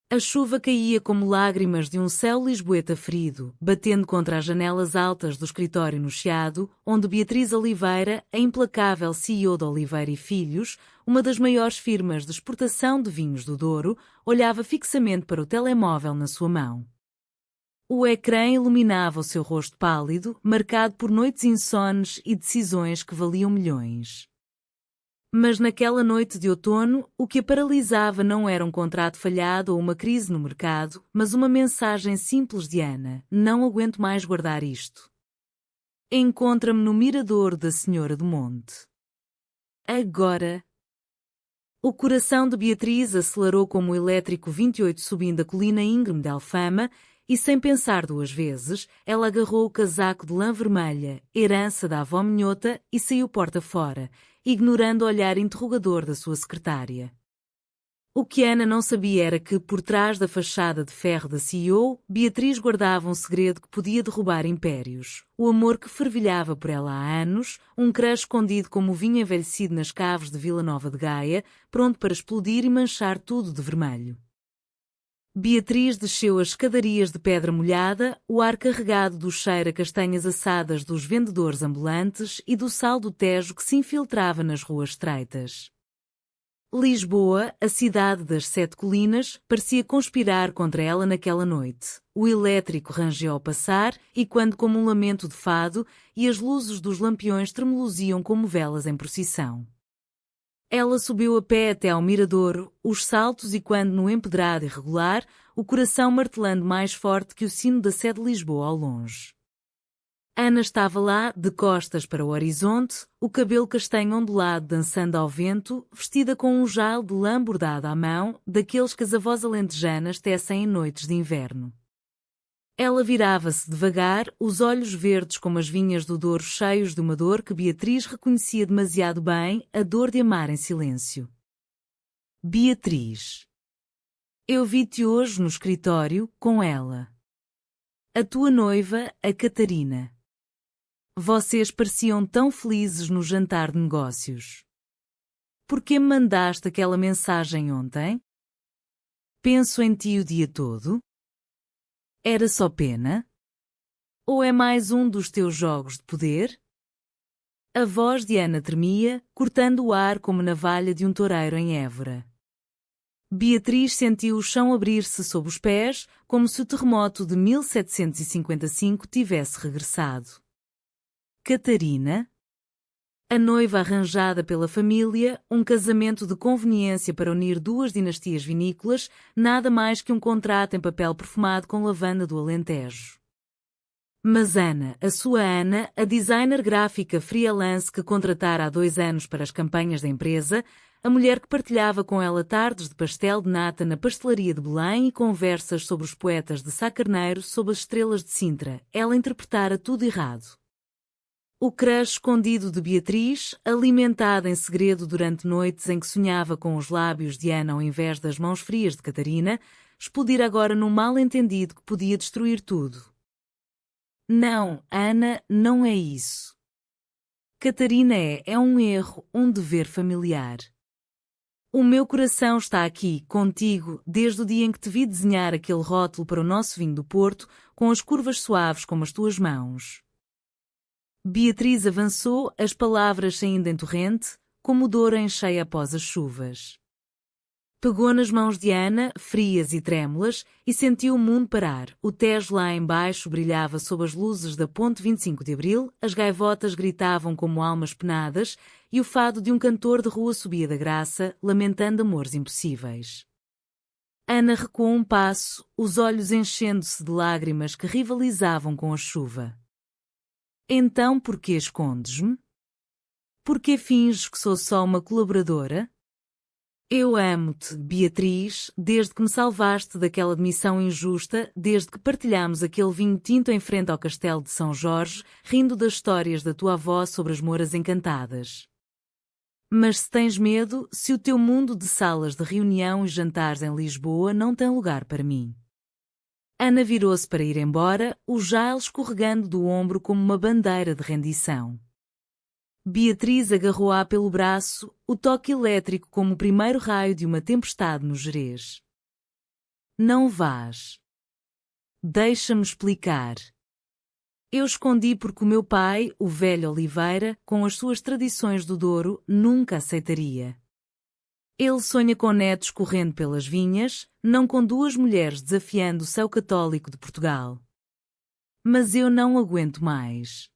A chuva caía como lágrimas de um céu lisboeta ferido, batendo contra as janelas altas do escritório no Chiado, onde Beatriz Oliveira, a implacável CEO da Oliveira e Filhos, uma das maiores firmas de exportação de vinhos do Douro, olhava fixamente para o telemóvel na sua mão. O ecrã iluminava o seu rosto pálido, marcado por noites insones e decisões que valiam milhões. Mas naquela noite de outono, o que a paralisava não era um contrato falhado ou uma crise no mercado, mas uma mensagem simples de Ana: não aguento mais guardar isto. Encontra-me no mirador da Senhora do Monte. Agora. O coração de Beatriz acelerou como o elétrico 28 subindo a colina íngreme de Alfama, e sem pensar duas vezes, ela agarrou o casaco de lã vermelha, herança da avó minhota, e saiu porta fora, ignorando o olhar interrogador da sua secretária. O que Ana não sabia era que, por trás da fachada de ferro da CEO, Beatriz guardava um segredo que podia derrubar impérios. O amor que fervilhava por ela há anos, um crush escondido como o vinho envelhecido nas caves de Vila Nova de Gaia, pronto para explodir e manchar tudo de vermelho. Beatriz desceu as escadarias de pedra molhada, o ar carregado do cheiro a castanhas assadas dos vendedores ambulantes e do sal do Tejo que se infiltrava nas ruas estreitas. Lisboa, a cidade das sete colinas, parecia conspirar contra ela naquela noite. O elétrico rangeu ao passar, e quando como um lamento de fado, e as luzes dos lampiões tremeluziam como velas em procissão. Ela subiu a pé até ao miradouro, os saltos e quando no empedrado irregular, o coração martelando mais forte que o sino da sé de Lisboa ao longe. Ana estava lá, de costas para o horizonte, o cabelo castanho ondulado dançando ao vento, vestida com um jale de lã bordado à mão, daqueles que as avós alentejanas tecem em noites de inverno. Ela virava-se devagar, os olhos verdes como as vinhas do Douro cheios de uma dor que Beatriz reconhecia demasiado bem, a dor de amar em silêncio. Beatriz. Eu vi-te hoje no escritório, com ela. A tua noiva, a Catarina. Vocês pareciam tão felizes no jantar de negócios. Por que me mandaste aquela mensagem ontem? Penso em ti o dia todo. Era só pena? Ou é mais um dos teus jogos de poder? A voz de Ana tremia, cortando o ar como navalha de um toureiro em Évora. Beatriz sentiu o chão abrir-se sob os pés, como se o terremoto de 1755 tivesse regressado. Catarina? A noiva arranjada pela família, um casamento de conveniência para unir duas dinastias vinícolas, nada mais que um contrato em papel perfumado com lavanda do Alentejo. Mas Ana, a sua Ana, a designer gráfica freelance que contratara há 2 anos para as campanhas da empresa, a mulher que partilhava com ela tardes de pastel de nata na pastelaria de Belém e conversas sobre os poetas de Sá Carneiro sob as estrelas de Sintra, ela interpretara tudo errado. O crush escondido de Beatriz, alimentada em segredo durante noites em que sonhava com os lábios de Ana ao invés das mãos frias de Catarina, explodira agora num mal-entendido que podia destruir tudo. Não, Ana, não é isso. Catarina é um erro, um dever familiar. O meu coração está aqui, contigo, desde o dia em que te vi desenhar aquele rótulo para o nosso vinho do Porto, com as curvas suaves como as tuas mãos. Beatriz avançou, as palavras saindo em torrente, como Douro em cheia após as chuvas. Pegou nas mãos de Ana, frias e trêmulas, e sentiu o mundo parar. O Tejo lá embaixo brilhava sob as luzes da ponte 25 de Abril, as gaivotas gritavam como almas penadas, e o fado de um cantor de rua subia da graça, lamentando amores impossíveis. Ana recuou um passo, os olhos enchendo-se de lágrimas que rivalizavam com a chuva. Então por que escondes-me? Por que finges que sou só uma colaboradora? Eu amo-te, Beatriz, desde que me salvaste daquela demissão injusta, desde que partilhámos aquele vinho tinto em frente ao castelo de São Jorge, rindo das histórias da tua avó sobre as Moras encantadas. Mas se tens medo, se o teu mundo de salas de reunião e jantares em Lisboa não tem lugar para mim. Ana virou-se para ir embora, o jale escorregando do ombro como uma bandeira de rendição. Beatriz agarrou-a pelo braço, o toque elétrico como o primeiro raio de uma tempestade no Gerês. Não vás. Deixa-me explicar. Eu escondi porque o meu pai, o velho Oliveira, com as suas tradições do Douro, nunca aceitaria. Ele sonha com netos correndo pelas vinhas, não com duas mulheres desafiando o céu católico de Portugal. Mas eu não aguento mais.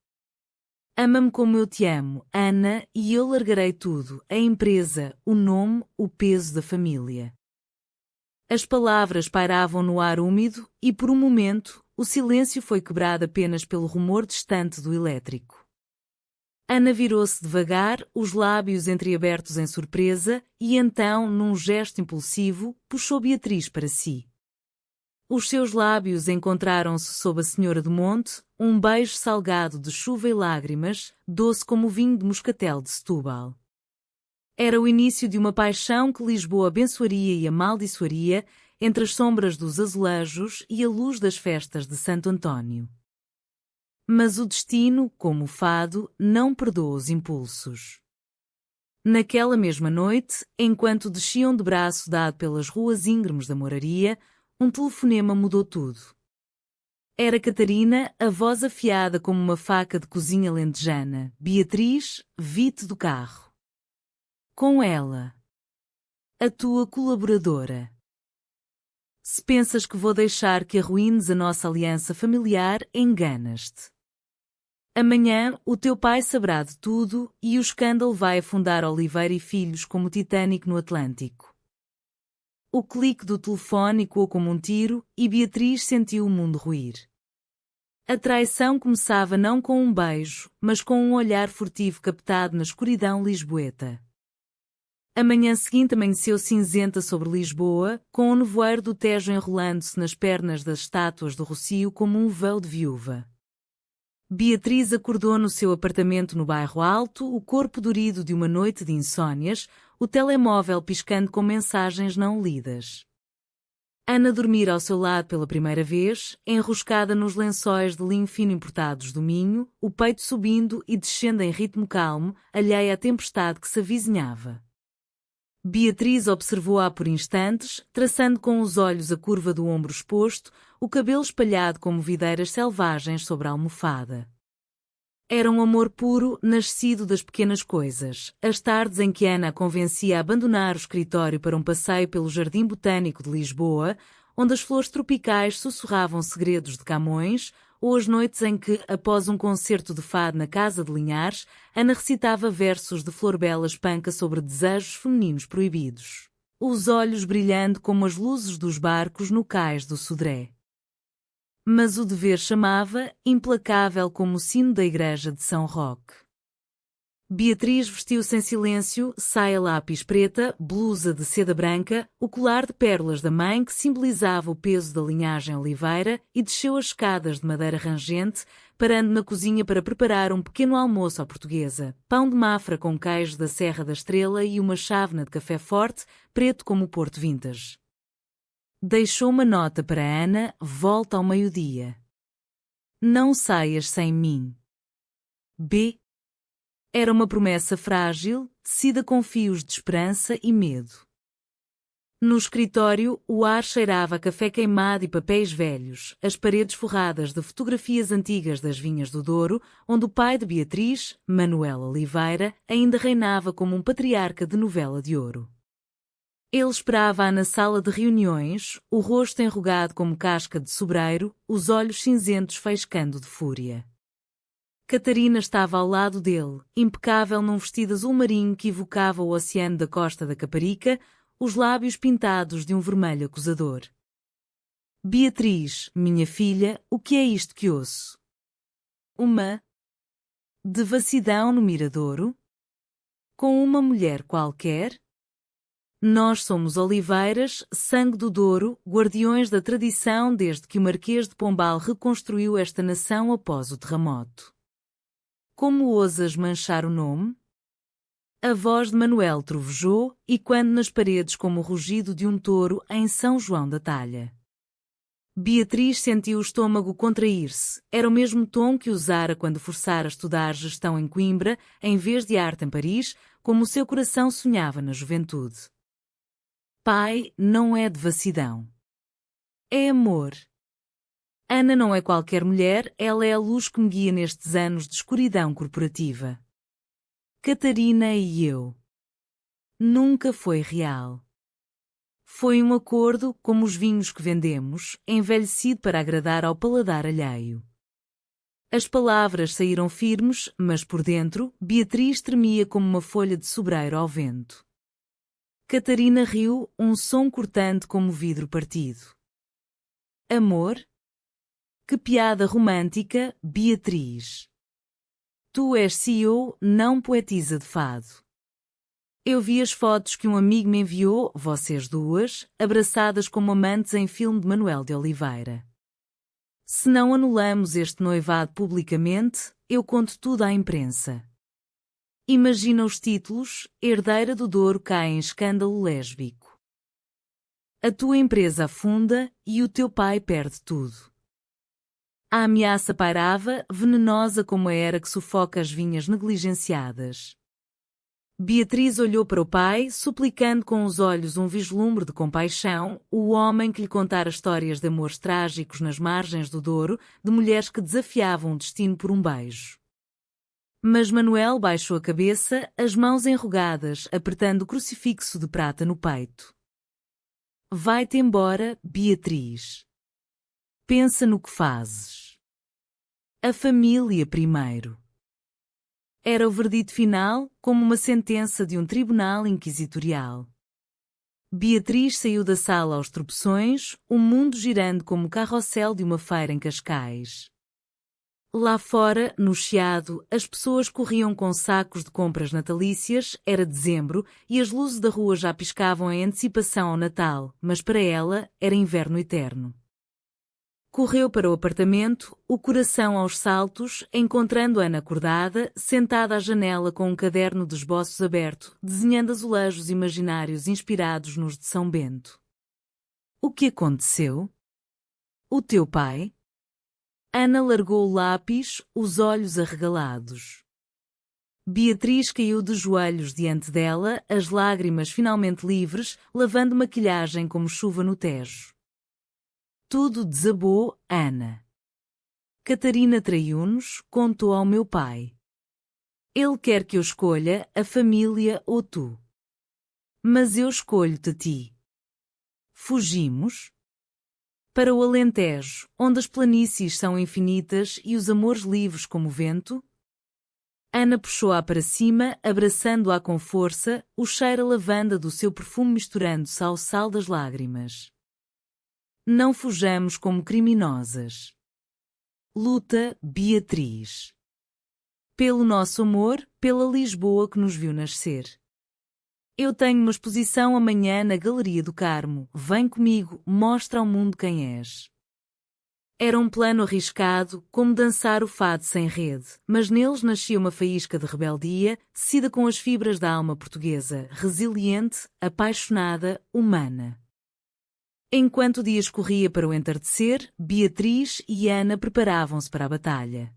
Ama-me como eu te amo, Ana, e eu largarei tudo, a empresa, o nome, o peso da família. As palavras pairavam no ar úmido e, por um momento, o silêncio foi quebrado apenas pelo rumor distante do elétrico. Ana virou-se devagar, os lábios entreabertos em surpresa, e então, num gesto impulsivo, puxou Beatriz para si. Os seus lábios encontraram-se sob a Senhora do Monte, um beijo salgado de chuva e lágrimas, doce como o vinho de moscatel de Setúbal. Era o início de uma paixão que Lisboa abençoaria e amaldiçoaria entre as sombras dos azulejos e a luz das festas de Santo António. Mas o destino, como o fado, não perdoa os impulsos. Naquela mesma noite, enquanto desciam de braço dado pelas ruas íngremes da moraria, um telefonema mudou tudo. Era Catarina, a voz afiada como uma faca de cozinha lentejana. Beatriz, vi-te do carro. Com ela. A tua colaboradora. Se pensas que vou deixar que arruínes a nossa aliança familiar, enganas-te. Amanhã, o teu pai saberá de tudo e o escândalo vai afundar Oliveira e Filhos como o Titânico no Atlântico. O clique do telefone ecoou como um tiro e Beatriz sentiu o mundo ruir. A traição começava não com um beijo, mas com um olhar furtivo captado na escuridão lisboeta. A manhã seguinte amanheceu cinzenta sobre Lisboa, com o nevoeiro do Tejo enrolando-se nas pernas das estátuas do Rocio como um véu de viúva. Beatriz acordou no seu apartamento no bairro Alto, o corpo dorido de uma noite de insônias, o telemóvel piscando com mensagens não lidas. Ana dormira ao seu lado pela primeira vez, enroscada nos lençóis de linho fino importados do Minho, o peito subindo e descendo em ritmo calmo, alheia à tempestade que se avizinhava. Beatriz observou-a por instantes, traçando com os olhos a curva do ombro exposto, o cabelo espalhado como videiras selvagens sobre a almofada. Era um amor puro, nascido das pequenas coisas. As tardes em que Ana a convencia a abandonar o escritório para um passeio pelo Jardim Botânico de Lisboa, onde as flores tropicais sussurravam segredos de Camões, ou as noites em que, após um concerto de fado na Casa de Linhares, Ana recitava versos de Florbela Espanca sobre desejos femininos proibidos. Os olhos brilhando como as luzes dos barcos no cais do Sodré. Mas o dever chamava, implacável como o sino da igreja de São Roque. Beatriz vestiu-se em silêncio, saia lápis preta, blusa de seda branca, o colar de pérolas da mãe que simbolizava o peso da linhagem Oliveira e desceu as escadas de madeira rangente, parando na cozinha para preparar um pequeno almoço à portuguesa, pão de mafra com queijo da Serra da Estrela e uma chávena de café forte, preto como o Porto Vintage. Deixou uma nota para Ana, volta ao meio-dia. Não saias sem mim. B. Era uma promessa frágil, tecida com fios de esperança e medo. No escritório, o ar cheirava a café queimado e papéis velhos, as paredes forradas de fotografias antigas das vinhas do Douro, onde o pai de Beatriz, Manuel Oliveira, ainda reinava como um patriarca de novela de ouro. Ele esperava-a na sala de reuniões, o rosto enrugado como casca de sobreiro, os olhos cinzentos faiscando de fúria. Catarina estava ao lado dele, impecável num vestido azul marinho que evocava o oceano da costa da Caparica, os lábios pintados de um vermelho acusador. Beatriz, minha filha, o que é isto que ouço? Uma devassidão no Miradouro? Com uma mulher qualquer? Nós somos Oliveiras, sangue do Douro, guardiões da tradição desde que o Marquês de Pombal reconstruiu esta nação após o terremoto. Como ousas manchar o nome? A voz de Manuel trovejou, e quando nas paredes como o rugido de um touro em São João da Talha. Beatriz sentiu o estômago contrair-se, era o mesmo tom que usara quando forçara a estudar gestão em Coimbra, em vez de arte em Paris, como o seu coração sonhava na juventude. Pai, não é devassidão. É amor. Ana não é qualquer mulher, ela é a luz que me guia nestes anos de escuridão corporativa. Catarina e eu. Nunca foi real. Foi um acordo, como os vinhos que vendemos, envelhecido para agradar ao paladar alheio. As palavras saíram firmes, mas por dentro, Beatriz tremia como uma folha de sobreiro ao vento. Catarina riu, um som cortante como vidro partido. Amor? Que piada romântica, Beatriz. Tu és CEO, não poetisa de fado. Eu vi as fotos que um amigo me enviou, vocês duas, abraçadas como amantes em filme de Manuel de Oliveira. Se não anulamos este noivado publicamente, eu conto tudo à imprensa. Imagina os títulos: herdeira do Douro cai em escândalo lésbico. A tua empresa afunda e o teu pai perde tudo. A ameaça pairava, venenosa como a era que sufoca as vinhas negligenciadas. Beatriz olhou para o pai, suplicando com os olhos um vislumbre de compaixão, o homem que lhe contara histórias de amores trágicos nas margens do Douro, de mulheres que desafiavam o destino por um beijo. Mas Manuel baixou a cabeça, as mãos enrugadas, apertando o crucifixo de prata no peito. Vai-te embora, Beatriz. Pensa no que fazes. A família primeiro. Era o verdito final, como uma sentença de um tribunal inquisitorial. Beatriz saiu da sala aos tropeções, o mundo girando como o carrossel de uma feira em Cascais. Lá fora, no chiado, as pessoas corriam com sacos de compras natalícias, era dezembro, e as luzes da rua já piscavam em antecipação ao Natal, mas para ela, era inverno eterno. Correu para o apartamento, o coração aos saltos, encontrando Ana acordada, sentada à janela com um caderno de esboços aberto, desenhando azulejos imaginários inspirados nos de São Bento. O que aconteceu? O teu pai? Ana largou o lápis, os olhos arregalados. Beatriz caiu de joelhos diante dela, as lágrimas finalmente livres, lavando maquilhagem como chuva no Tejo. Tudo desabou, Ana. Catarina traiu-nos, contou ao meu pai. Ele quer que eu escolha a família ou tu. Mas eu escolho-te a ti. Fugimos? Para o Alentejo, onde as planícies são infinitas e os amores livres como o vento? Ana puxou-a para cima, abraçando-a com força, o cheiro a lavanda do seu perfume misturando-se ao sal das lágrimas. Não fujamos como criminosas. Luta, Beatriz. Pelo nosso amor, pela Lisboa que nos viu nascer. Eu tenho uma exposição amanhã na Galeria do Carmo. Vem comigo, mostra ao mundo quem és. Era um plano arriscado, como dançar o fado sem rede, mas neles nascia uma faísca de rebeldia, tecida com as fibras da alma portuguesa, resiliente, apaixonada, humana. Enquanto o dia escorria para o entardecer, Beatriz e Ana preparavam-se para a batalha.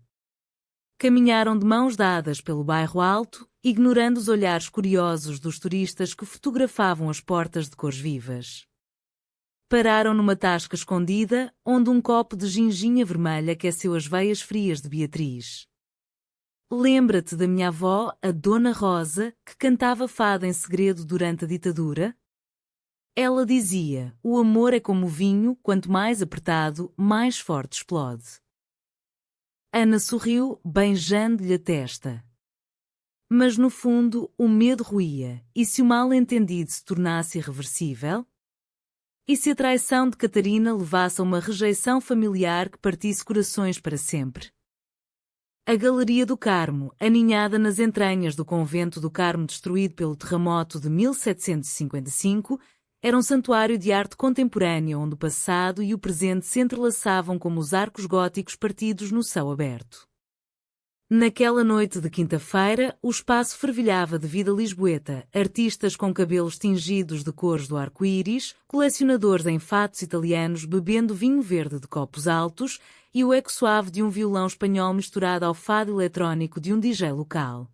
Caminharam de mãos dadas pelo bairro alto, ignorando os olhares curiosos dos turistas que fotografavam as portas de cores vivas. Pararam numa tasca escondida, onde um copo de ginginha vermelha aqueceu as veias frias de Beatriz. Lembra-te da minha avó, a Dona Rosa, que cantava fado em segredo durante a ditadura? Ela dizia, o amor é como o vinho, quanto mais apertado, mais forte explode. Ana sorriu, beijando-lhe a testa. Mas no fundo, o medo roía, e se o mal-entendido se tornasse irreversível? E se a traição de Catarina levasse a uma rejeição familiar que partisse corações para sempre? A Galeria do Carmo, aninhada nas entranhas do convento do Carmo destruído pelo terremoto de 1755, era um santuário de arte contemporânea onde o passado e o presente se entrelaçavam como os arcos góticos partidos no céu aberto. Naquela noite de quinta-feira, o espaço fervilhava de vida lisboeta, artistas com cabelos tingidos de cores do arco-íris, colecionadores em fatos italianos bebendo vinho verde de copos altos e o eco suave de um violão espanhol misturado ao fado eletrónico de um DJ local.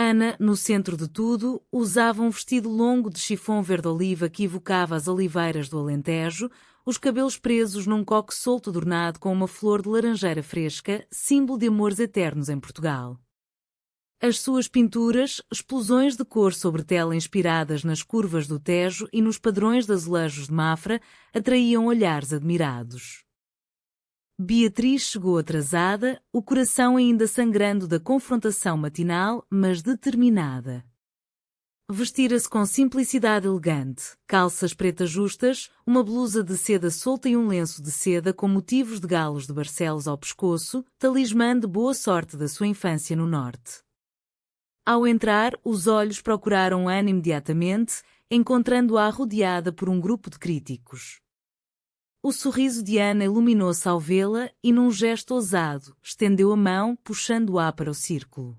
Ana, no centro de tudo, usava um vestido longo de chifão verde-oliva que evocava as oliveiras do Alentejo, os cabelos presos num coque solto adornado com uma flor de laranjeira fresca, símbolo de amores eternos em Portugal. As suas pinturas, explosões de cor sobre tela inspiradas nas curvas do Tejo e nos padrões de azulejos de Mafra, atraíam olhares admirados. Beatriz chegou atrasada, o coração ainda sangrando da confrontação matinal, mas determinada. Vestira-se com simplicidade elegante, calças pretas justas, uma blusa de seda solta e um lenço de seda com motivos de galos de Barcelos ao pescoço, talismã de boa sorte da sua infância no norte. Ao entrar, os olhos procuraram Ana imediatamente, encontrando-a rodeada por um grupo de críticos. O sorriso de Ana iluminou-se ao vê-la e, num gesto ousado, estendeu a mão, puxando-a para o círculo.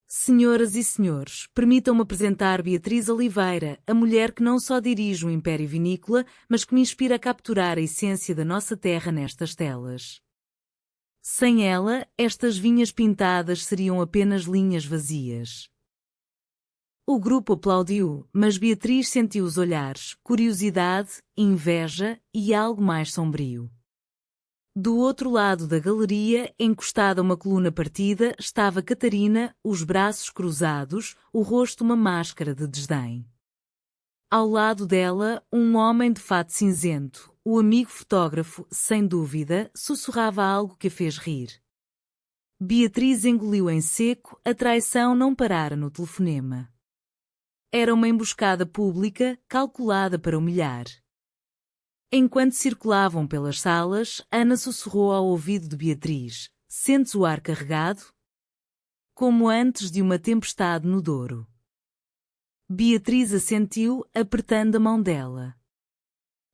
Senhoras e senhores, permitam-me apresentar Beatriz Oliveira, a mulher que não só dirige o Império Vinícola, mas que me inspira a capturar a essência da nossa terra nestas telas. Sem ela, estas vinhas pintadas seriam apenas linhas vazias. O grupo aplaudiu, mas Beatriz sentiu os olhares, curiosidade, inveja e algo mais sombrio. Do outro lado da galeria, encostada a uma coluna partida, estava Catarina, os braços cruzados, o rosto uma máscara de desdém. Ao lado dela, um homem de fato cinzento, o amigo fotógrafo, sem dúvida, sussurrava algo que a fez rir. Beatriz engoliu em seco, a traição não parara no telefonema. Era uma emboscada pública, calculada para humilhar. Enquanto circulavam pelas salas, Ana sussurrou ao ouvido de Beatriz: "Sentes o ar carregado?" Como antes de uma tempestade no Douro. Beatriz assentiu, apertando a mão dela.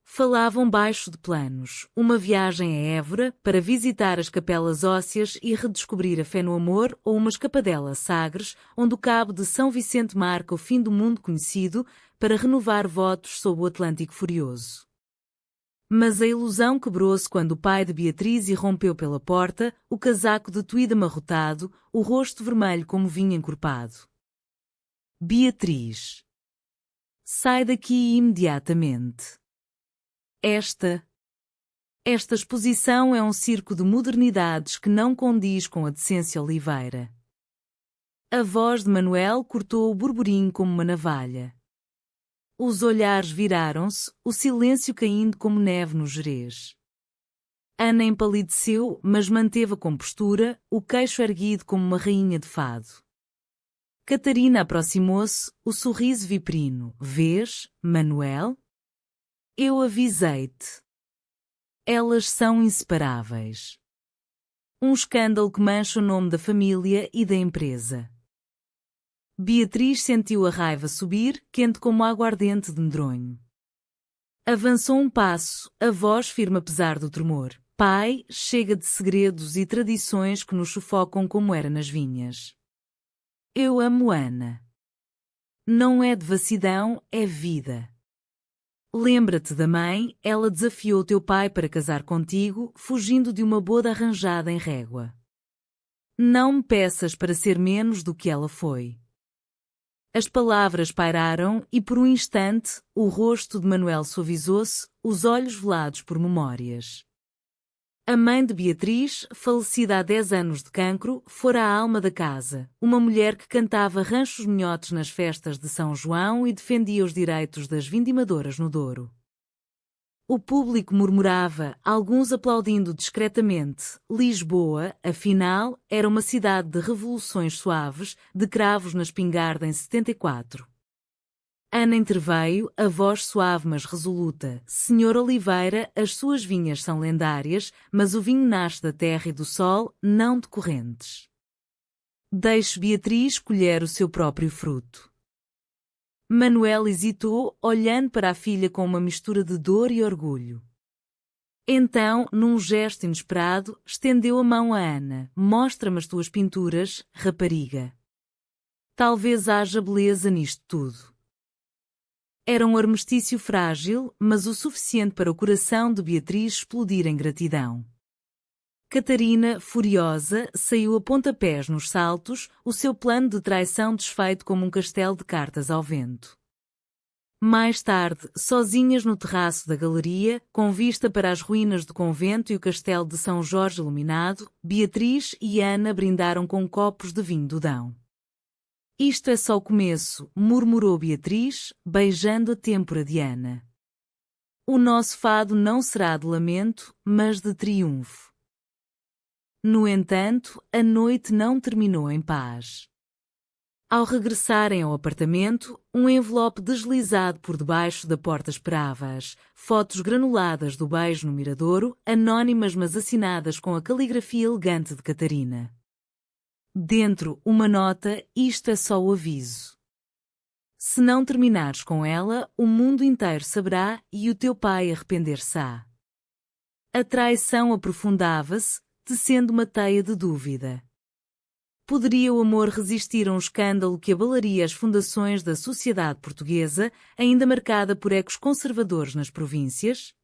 Falavam baixo de planos, uma viagem a Évora para visitar as capelas ósseas e redescobrir a fé no amor, ou uma escapadela a Sagres, onde o cabo de São Vicente marca o fim do mundo conhecido, para renovar votos sob o Atlântico furioso. Mas a ilusão quebrou-se quando o pai de Beatriz irrompeu pela porta, o casaco de tweed amarrotado, o rosto vermelho como vinho encorpado. Beatriz. Sai daqui imediatamente. Esta exposição é um circo de modernidades que não condiz com a decência Oliveira. A voz de Manuel cortou o burburinho como uma navalha. Os olhares viraram-se, o silêncio caindo como neve no Gerês. Ana empalideceu, mas manteve a compostura, o queixo erguido como uma rainha de fado. Catarina aproximou-se, o sorriso viprino. "Vês, Manuel? Eu avisei-te. Elas são inseparáveis. Um escândalo que mancha o nome da família e da empresa." Beatriz sentiu a raiva subir, quente como aguardente de medronho. Avançou um passo, a voz firme apesar do tremor. "Pai, chega de segredos e tradições que nos sufocam como era nas vinhas. Eu amo Ana. Não é devassidão, é vida. Lembra-te da mãe, ela desafiou teu pai para casar contigo, fugindo de uma boda arranjada em régua. Não me peças para ser menos do que ela foi." As palavras pairaram e por um instante, o rosto de Manuel suavizou-se, os olhos velados por memórias. A mãe de Beatriz, falecida há 10 anos de cancro, fora a alma da casa, uma mulher que cantava ranchos minhotes nas festas de São João e defendia os direitos das vindimadoras no Douro. O público murmurava, alguns aplaudindo discretamente. Lisboa, afinal, era uma cidade de revoluções suaves, de cravos na espingarda em 74. Ana interveio, a voz suave mas resoluta. "Senhor Oliveira, as suas vinhas são lendárias, mas o vinho nasce da terra e do sol, não de correntes. Deixe Beatriz colher o seu próprio fruto." Manuel hesitou, olhando para a filha com uma mistura de dor e orgulho. Então, num gesto inesperado, estendeu a mão a Ana. "Mostra-me as tuas pinturas, rapariga. Talvez haja beleza nisto tudo." Era um armistício frágil, mas o suficiente para o coração de Beatriz explodir em gratidão. Catarina, furiosa, saiu a pontapés nos saltos, o seu plano de traição desfeito como um castelo de cartas ao vento. Mais tarde, sozinhas no terraço da galeria, com vista para as ruínas do convento e o castelo de São Jorge iluminado, Beatriz e Ana brindaram com copos de vinho do Dão. Isto é só o começo, murmurou Beatriz, beijando a têmpora de Ana. O nosso fado não será de lamento, mas de triunfo. No entanto, a noite não terminou em paz. Ao regressarem ao apartamento, um envelope deslizado por debaixo da porta esperava-as, fotos granuladas do beijo no miradouro, anónimas mas assinadas com a caligrafia elegante de Catarina. Dentro, uma nota: isto é só o aviso. Se não terminares com ela, o mundo inteiro saberá e o teu pai arrepender-se-á. A traição aprofundava-se, tecendo uma teia de dúvida. Poderia o amor resistir a um escândalo que abalaria as fundações da sociedade portuguesa, ainda marcada por ecos conservadores nas províncias?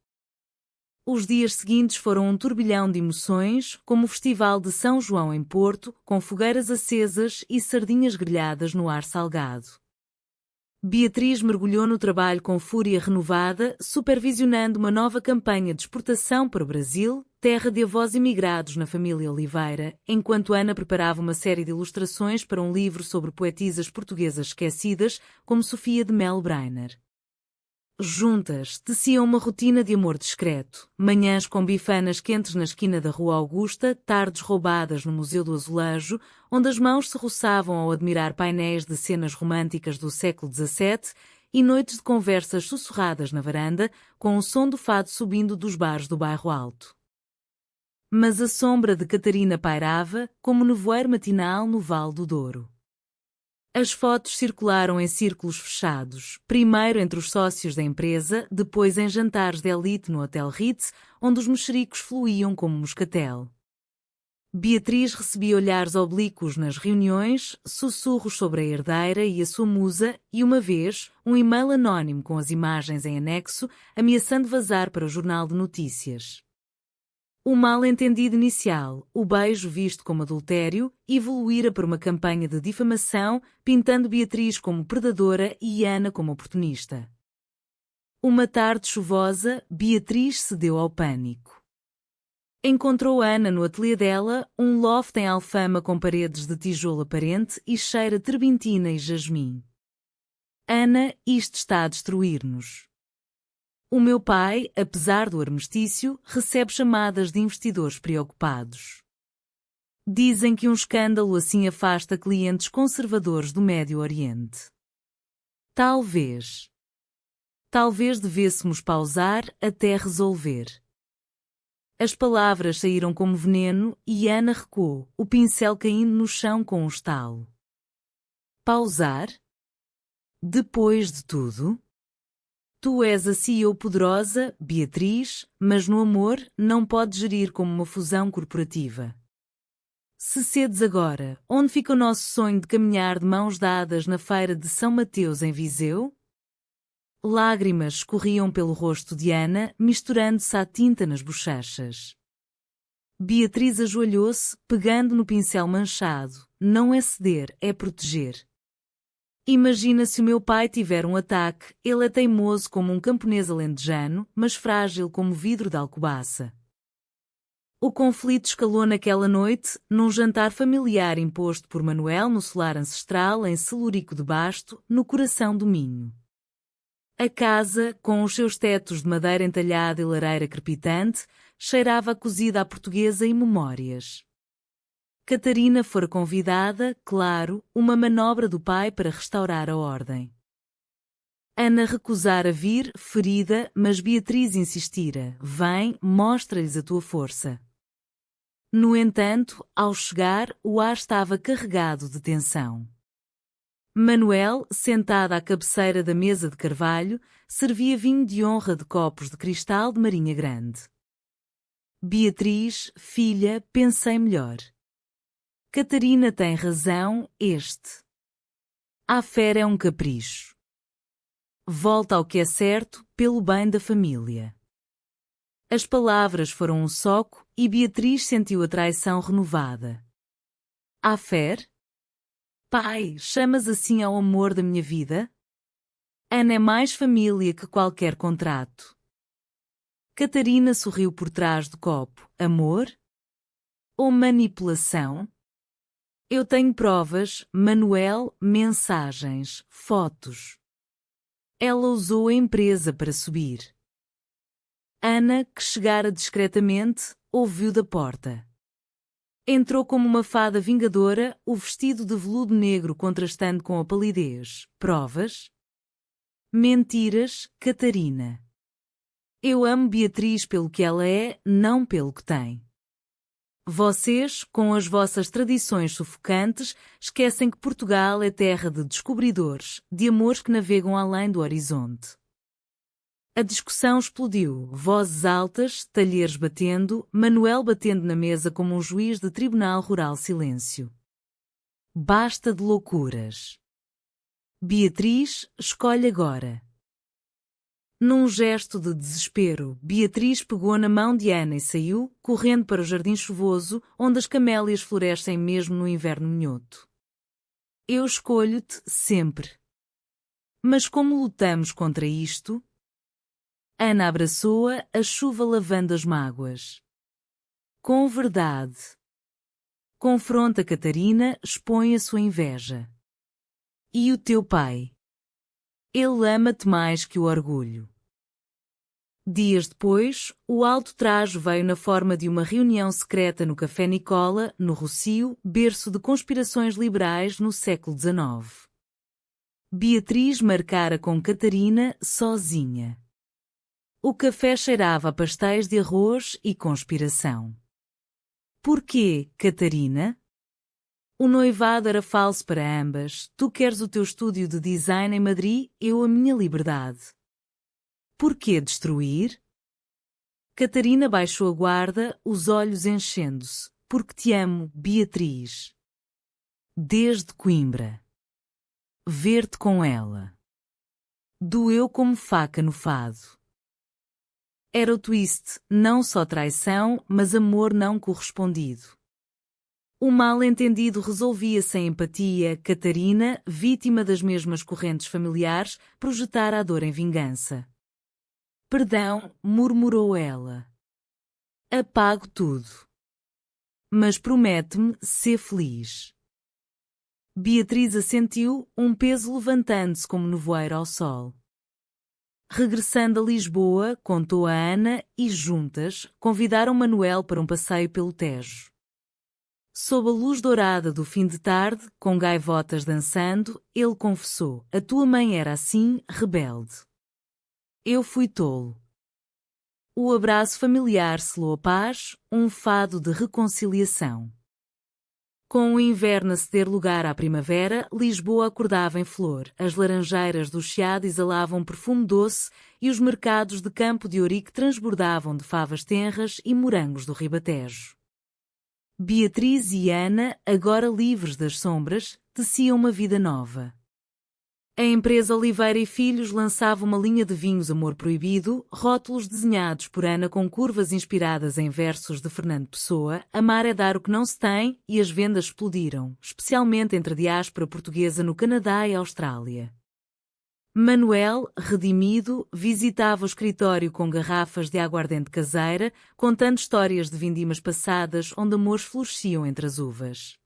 Os dias seguintes foram um turbilhão de emoções, como o Festival de São João em Porto, com fogueiras acesas e sardinhas grelhadas no ar salgado. Beatriz mergulhou no trabalho com fúria renovada, supervisionando uma nova campanha de exportação para o Brasil, terra de avós imigrados na família Oliveira, enquanto Ana preparava uma série de ilustrações para um livro sobre poetisas portuguesas esquecidas, como Sofia de Mel Brainer. Juntas, teciam uma rotina de amor discreto, manhãs com bifanas quentes na esquina da Rua Augusta, tardes roubadas no Museu do Azulejo, onde as mãos se roçavam ao admirar painéis de cenas românticas do século XVII, e noites de conversas sussurradas na varanda, com o som do fado subindo dos bares do bairro Alto. Mas a sombra de Catarina pairava, como nevoeiro matinal no Vale do Douro. As fotos circularam em círculos fechados, primeiro entre os sócios da empresa, depois em jantares de elite no Hotel Ritz, onde os mexericos fluíam como moscatel. Beatriz recebia olhares oblíquos nas reuniões, sussurros sobre a herdeira e a sua musa, e uma vez, um e-mail anónimo com as imagens em anexo, ameaçando vazar para o jornal de notícias. O mal-entendido inicial, o beijo visto como adultério, evoluíra para uma campanha de difamação, pintando Beatriz como predadora e Ana como oportunista. Uma tarde chuvosa, Beatriz cedeu ao pânico. Encontrou Ana no ateliê dela, um loft em Alfama com paredes de tijolo aparente e cheira terbentina e jasmim. Ana, isto está a destruir-nos. O meu pai, apesar do armistício, recebe chamadas de investidores preocupados. Dizem que um escândalo assim afasta clientes conservadores do Médio Oriente. Talvez devêssemos pausar até resolver. As palavras saíram como veneno e Ana recuou, o pincel caindo no chão com um estalo. Pausar? Depois de tudo? Tu és a CEO poderosa, Beatriz, mas no amor não podes gerir como uma fusão corporativa. Se cedes agora, onde fica o nosso sonho de caminhar de mãos dadas na feira de São Mateus em Viseu? Lágrimas escorriam pelo rosto de Ana, misturando-se à tinta nas bochechas. Beatriz ajoelhou-se, pegando no pincel manchado. Não é ceder, é proteger. Imagina se o meu pai tiver um ataque, ele é teimoso como um camponês alentejano, mas frágil como vidro de alcobaça. O conflito escalou naquela noite, num jantar familiar imposto por Manuel no solar ancestral em Celúrico de Basto, no coração do Minho. A casa, com os seus tetos de madeira entalhada e lareira crepitante, cheirava a cozida à portuguesa e memórias. Catarina fora convidada, claro, uma manobra do pai para restaurar a ordem. Ana recusara vir, ferida, mas Beatriz insistira: vem, mostra-lhes a tua força. No entanto, ao chegar, o ar estava carregado de tensão. Manuel, sentado à cabeceira da mesa de carvalho, servia vinho de honra de copos de cristal de Marinha Grande. Beatriz, filha, pensei melhor. Catarina tem razão, a fera é um capricho. Volta ao que é certo, pelo bem da família. As palavras foram um soco e Beatriz sentiu a traição renovada. A fera? Pai, chamas assim ao amor da minha vida? Ana é mais família que qualquer contrato. Catarina sorriu por trás do copo. Amor? Ou manipulação? Eu tenho provas, Manuel, mensagens, fotos. Ela usou a empresa para subir. Ana, que chegara discretamente, ouviu da porta. Entrou como uma fada vingadora, o vestido de veludo negro contrastando com a palidez. Provas? Mentiras, Catarina. Eu amo Beatriz pelo que ela é, não pelo que tem. Vocês, com as vossas tradições sufocantes, esquecem que Portugal é terra de descobridores, de amores que navegam além do horizonte. A discussão explodiu, vozes altas, talheres batendo, Manuel batendo na mesa como um juiz de tribunal rural. Silêncio. Basta de loucuras. Beatriz, escolhe agora. Num gesto de desespero, Beatriz pegou na mão de Ana e saiu, correndo para o jardim chuvoso, onde as camélias florescem mesmo no inverno minhoto. Eu escolho-te sempre. Mas como lutamos contra isto? Ana abraçou-a, a chuva lavando as mágoas. Com verdade. Confronta Catarina, expõe a sua inveja. E o teu pai? Ele ama-te mais que o orgulho. Dias depois, o alto trajo veio na forma de uma reunião secreta no Café Nicola, no Rossio, berço de conspirações liberais no século XIX. Beatriz marcara com Catarina, sozinha. O café cheirava a pastéis de arroz e conspiração. Porquê, Catarina? O noivado era falso para ambas, tu queres o teu estúdio de design em Madrid, eu a minha liberdade. Porquê destruir? Catarina baixou a guarda, os olhos enchendo-se. Porque te amo, Beatriz. Desde Coimbra. Ver-te com ela. Doeu como faca no fado. Era o twist, não só traição, mas amor não correspondido. O mal-entendido resolvia-se em empatia. Catarina, vítima das mesmas correntes familiares, projetara a dor em vingança. Perdão, murmurou ela. Apago tudo. Mas promete-me ser feliz. Beatriz assentiu, um peso levantando-se como nevoeiro ao sol. Regressando a Lisboa, contou a Ana e, juntas, convidaram Manuel para um passeio pelo Tejo. Sob a luz dourada do fim de tarde, com gaivotas dançando, ele confessou: a tua mãe era assim, rebelde. Eu fui tolo. O abraço familiar selou a paz, um fado de reconciliação. Com o inverno a ceder lugar à primavera, Lisboa acordava em flor, as laranjeiras do Chiado exalavam perfume doce e os mercados de Campo de Ourique transbordavam de favas tenras e morangos do Ribatejo. Beatriz e Ana, agora livres das sombras, teciam uma vida nova. A empresa Oliveira e Filhos lançava uma linha de vinhos Amor Proibido, rótulos desenhados por Ana com curvas inspiradas em versos de Fernando Pessoa, Amar é dar o que não se tem, e as vendas explodiram, especialmente entre a diáspora portuguesa no Canadá e Austrália. Manuel, redimido, visitava o escritório com garrafas de aguardente caseira, contando histórias de vindimas passadas onde amores floresciam entre as uvas.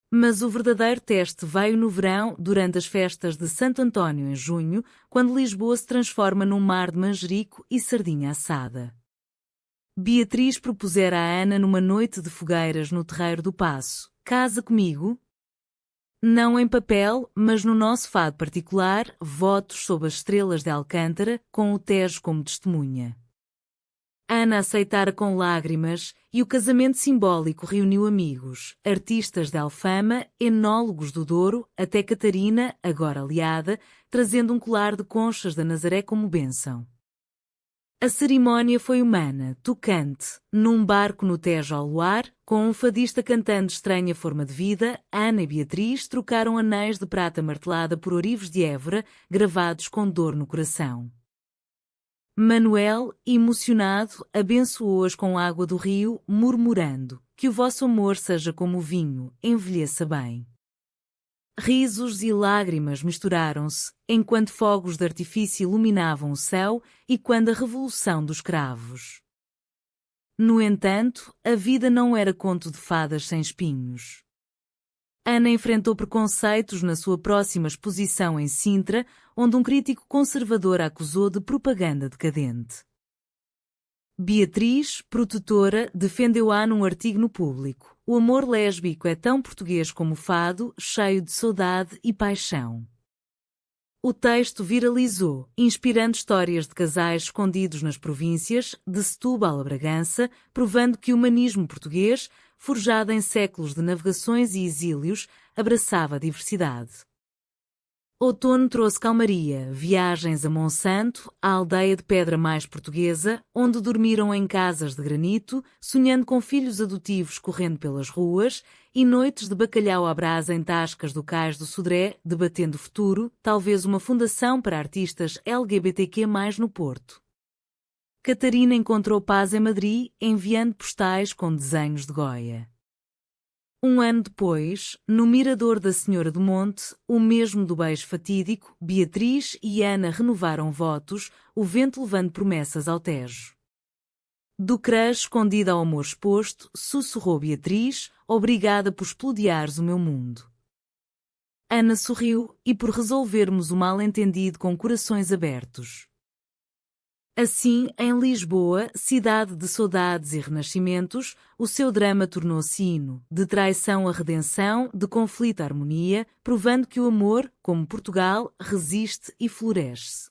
Mas o verdadeiro teste veio no verão, durante as festas de Santo António em junho, quando Lisboa se transforma num mar de manjerico e sardinha assada. Beatriz propusera a Ana numa noite de fogueiras no Terreiro do Paço: casa comigo? Não em papel, mas no nosso fado particular, votos sob as estrelas de Alcântara, com o Tejo como testemunha. Ana aceitara com lágrimas, e o casamento simbólico reuniu amigos, artistas de Alfama, enólogos do Douro, até Catarina, agora aliada, trazendo um colar de conchas da Nazaré como bênção. A cerimónia foi humana, tocante, num barco no Tejo ao luar, com um fadista cantando estranha forma de vida, Ana e Beatriz trocaram anéis de prata martelada por ourivos de Évora, gravados com dor no coração. Manuel, emocionado, abençoou-as com água do rio, murmurando: que o vosso amor seja como o vinho, envelheça bem. Risos e lágrimas misturaram-se, enquanto fogos de artifício iluminavam o céu e quando a revolução dos cravos. No entanto, a vida não era conto de fadas sem espinhos. Ana enfrentou preconceitos na sua próxima exposição em Sintra, onde um crítico conservador a acusou de propaganda decadente. Beatriz, protetora, defendeu-a num artigo no Público. O amor lésbico é tão português como o fado, cheio de saudade e paixão. O texto viralizou, inspirando histórias de casais escondidos nas províncias, de Setúbal a Bragança, provando que o humanismo português, forjado em séculos de navegações e exílios, abraçava a diversidade. Outono trouxe calmaria, viagens a Monsanto, a aldeia de pedra mais portuguesa, onde dormiram em casas de granito, sonhando com filhos adotivos correndo pelas ruas, e noites de bacalhau à brasa em tascas do cais do Sodré, debatendo o futuro, talvez uma fundação para artistas LGBTQ+, no Porto. Catarina encontrou paz em Madrid, enviando postais com desenhos de Goya. Um ano depois, no mirador da Senhora do Monte, o mesmo do beijo fatídico, Beatriz e Ana renovaram votos, o vento levando promessas ao Tejo. Do crush escondida ao amor exposto, sussurrou Beatriz, obrigada por explodiares o meu mundo. Ana sorriu, e por resolvermos o mal-entendido com corações abertos. Assim, em Lisboa, cidade de saudades e renascimentos, o seu drama tornou-se hino, de traição a redenção, de conflito a harmonia, provando que o amor, como Portugal, resiste e floresce.